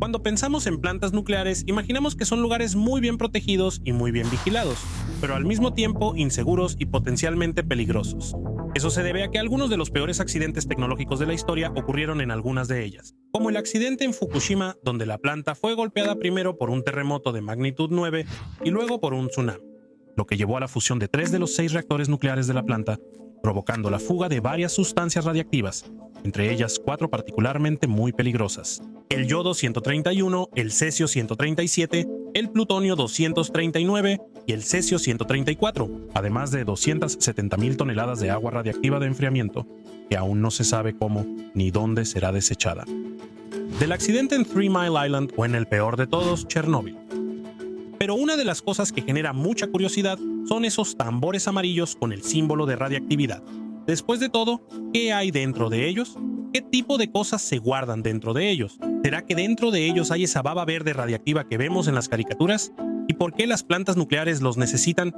Cuando pensamos en plantas nucleares, imaginamos que son lugares muy bien protegidos y muy bien vigilados, pero al mismo tiempo inseguros y potencialmente peligrosos. Eso se debe a que algunos de los peores accidentes tecnológicos de la historia ocurrieron en algunas de ellas, como el accidente en Fukushima, donde la planta fue golpeada primero por un terremoto de magnitud 9 y luego por un tsunami, lo que llevó a la fusión de 3 de los 6 reactores nucleares de la planta, provocando la fuga de varias sustancias radiactivas, entre ellas 4 particularmente muy peligrosas: el yodo 131, el cesio 137, el plutonio 239 y el cesio 134, además de 270.000 toneladas de agua radiactiva de enfriamiento, que aún no se sabe cómo ni dónde será desechada. Del accidente en 3 Mile Island o en el peor de todos, Chernóbil. Pero una de las cosas que genera mucha curiosidad son esos tambores amarillos con el símbolo de radiactividad. Después de todo, ¿qué hay dentro de ellos? ¿Qué tipo de cosas se guardan dentro de ellos? ¿Será que dentro de ellos hay esa baba verde radiactiva que vemos en las caricaturas? ¿Y por qué las plantas nucleares los necesitan?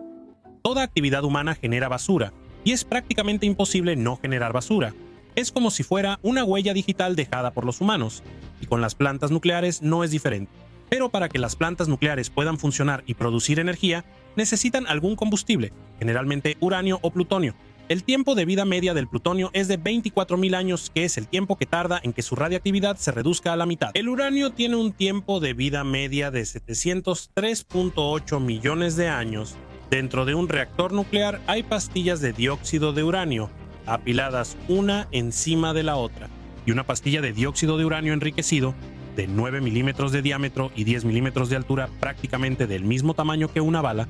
Toda actividad humana genera basura, y es prácticamente imposible no generar basura. Es como si fuera una huella digital dejada por los humanos, y con las plantas nucleares no es diferente. Pero para que las plantas nucleares puedan funcionar y producir energía, necesitan algún combustible, generalmente uranio o plutonio. El tiempo de vida media del plutonio es de 24.000 años, que es el tiempo que tarda en que su radiactividad se reduzca a la mitad. El uranio tiene un tiempo de vida media de 703.8 millones de años. Dentro de un reactor nuclear hay pastillas de dióxido de uranio, apiladas una encima de la otra, y una pastilla de dióxido de uranio enriquecido de 9 milímetros de diámetro y 10 milímetros de altura, prácticamente del mismo tamaño que una bala,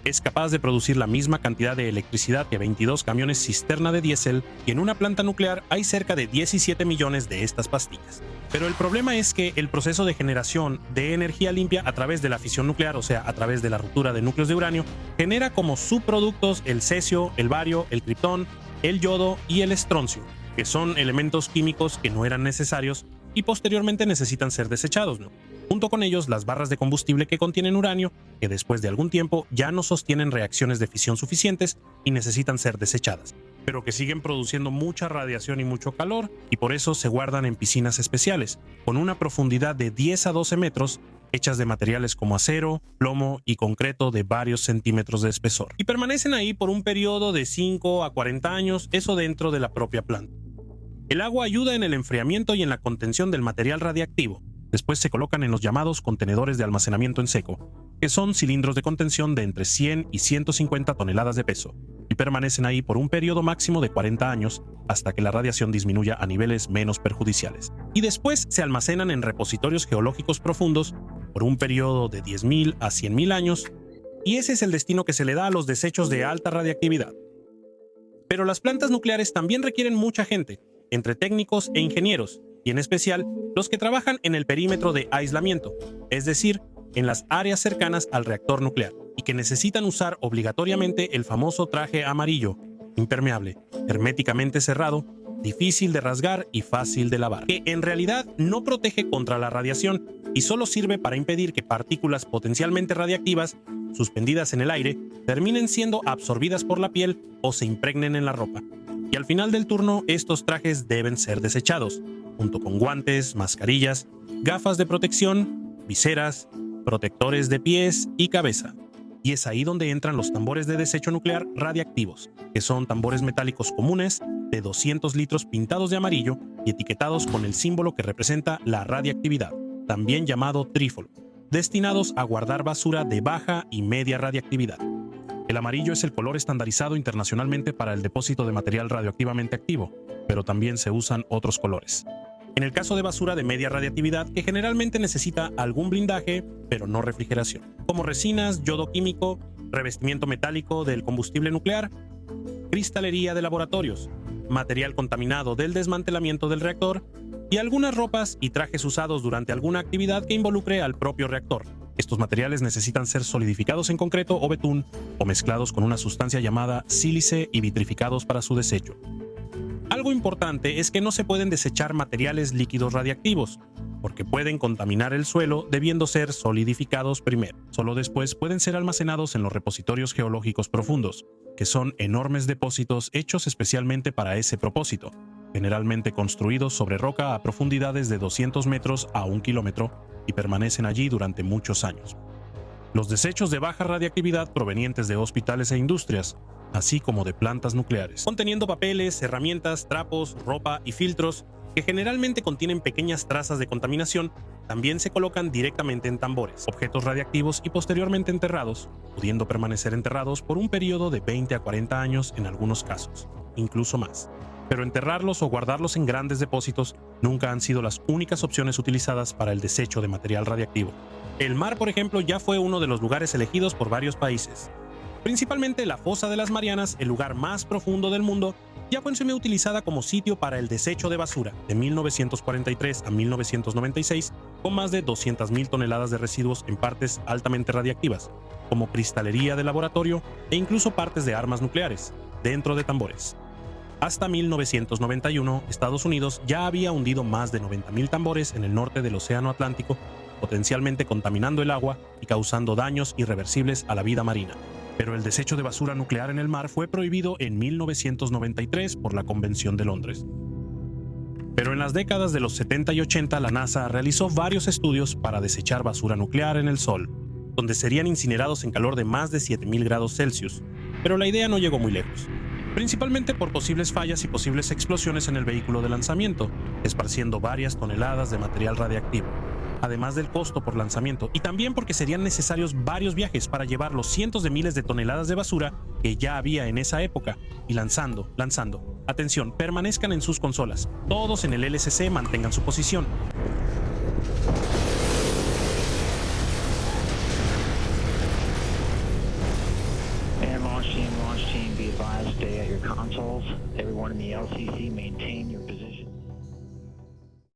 es capaz de producir la misma cantidad de electricidad que 22 camiones cisterna de diésel, y en una planta nuclear hay cerca de 17 millones de estas pastillas. Pero el problema es que el proceso de generación de energía limpia a través de la fisión nuclear, o sea, a través de la ruptura de núcleos de uranio, genera como subproductos el cesio, el bario, el criptón, el yodo y el estroncio, que son elementos químicos que no eran necesarios y posteriormente necesitan ser desechados, ¿no? Junto con ellos, las barras de combustible que contienen uranio, que después de algún tiempo ya no sostienen reacciones de fisión suficientes y necesitan ser desechadas, pero que siguen produciendo mucha radiación y mucho calor, y por eso se guardan en piscinas especiales, con una profundidad de 10 a 12 metros, hechas de materiales como acero, plomo y concreto de varios centímetros de espesor. Y permanecen ahí por un periodo de 5 a 40 años, eso dentro de la propia planta. El agua ayuda en el enfriamiento y en la contención del material radiactivo. Después se colocan en los llamados contenedores de almacenamiento en seco, que son cilindros de contención de entre 100 y 150 toneladas de peso, y permanecen ahí por un periodo máximo de 40 años hasta que la radiación disminuya a niveles menos perjudiciales. Y después se almacenan en repositorios geológicos profundos por un periodo de 10.000 a 100.000 años, y ese es el destino que se le da a los desechos de alta radiactividad. Pero las plantas nucleares también requieren mucha gente, entre técnicos e ingenieros, y en especial los que trabajan en el perímetro de aislamiento, es decir, en las áreas cercanas al reactor nuclear, y que necesitan usar obligatoriamente el famoso traje amarillo, impermeable, herméticamente cerrado, difícil de rasgar y fácil de lavar, que en realidad no protege contra la radiación y solo sirve para impedir que partículas potencialmente radiactivas, suspendidas en el aire, terminen siendo absorbidas por la piel o se impregnen en la ropa. Y al final del turno, estos trajes deben ser desechados, junto con guantes, mascarillas, gafas de protección, viseras, protectores de pies y cabeza. Y es ahí donde entran los tambores de desecho nuclear radiactivos, que son tambores metálicos comunes de 200 litros pintados de amarillo y etiquetados con el símbolo que representa la radiactividad, también llamado trífolo, destinados a guardar basura de baja y media radiactividad. El amarillo es el color estandarizado internacionalmente para el depósito de material radioactivamente activo, pero también se usan otros colores. En el caso de basura de media radiactividad, que generalmente necesita algún blindaje, pero no refrigeración, como resinas, yodo químico, revestimiento metálico del combustible nuclear, cristalería de laboratorios, material contaminado del desmantelamiento del reactor y algunas ropas y trajes usados durante alguna actividad que involucre al propio reactor. Estos materiales necesitan ser solidificados en concreto o betún o mezclados con una sustancia llamada sílice y vitrificados para su desecho. Algo importante es que no se pueden desechar materiales líquidos radiactivos, porque pueden contaminar el suelo debiendo ser solidificados primero. Solo después pueden ser almacenados en los repositorios geológicos profundos, que son enormes depósitos hechos especialmente para ese propósito, generalmente construidos sobre roca a profundidades de 200 metros a 1 kilómetro y permanecen allí durante muchos años. Los desechos de baja radiactividad provenientes de hospitales e industrias, así como de plantas nucleares, conteniendo papeles, herramientas, trapos, ropa y filtros que generalmente contienen pequeñas trazas de contaminación, también se colocan directamente en tambores, objetos radiactivos y posteriormente enterrados, pudiendo permanecer enterrados por un periodo de 20 a 40 años en algunos casos, incluso más. Pero enterrarlos o guardarlos en grandes depósitos nunca han sido las únicas opciones utilizadas para el desecho de material radiactivo. El mar, por ejemplo, ya fue uno de los lugares elegidos por varios países. Principalmente la Fosa de las Marianas, el lugar más profundo del mundo, ya fue utilizada como sitio para el desecho de basura de 1943 a 1996, con más de 200.000 toneladas de residuos en partes altamente radiactivas, como cristalería de laboratorio e incluso partes de armas nucleares, dentro de tambores. Hasta 1991, Estados Unidos ya había hundido más de 90.000 tambores en el norte del Océano Atlántico, potencialmente contaminando el agua y causando daños irreversibles a la vida marina. Pero el desecho de basura nuclear en el mar fue prohibido en 1993 por la Convención de Londres. Pero en las décadas de los 70 y 80, la NASA realizó varios estudios para desechar basura nuclear en el Sol, donde serían incinerados en calor de más de 7.000 grados Celsius, pero la idea no llegó muy lejos, principalmente por posibles fallas y posibles explosiones en el vehículo de lanzamiento, esparciendo varias toneladas de material radiactivo, además del costo por lanzamiento, y también porque serían necesarios varios viajes para llevar los cientos de miles de toneladas de basura que ya había en esa época, y lanzando. Atención, permanezcan en sus consolas, todos en el LSC mantengan su posición. Launch team, be advised, stay at your consoles. Everyone in the LCC, maintain your position.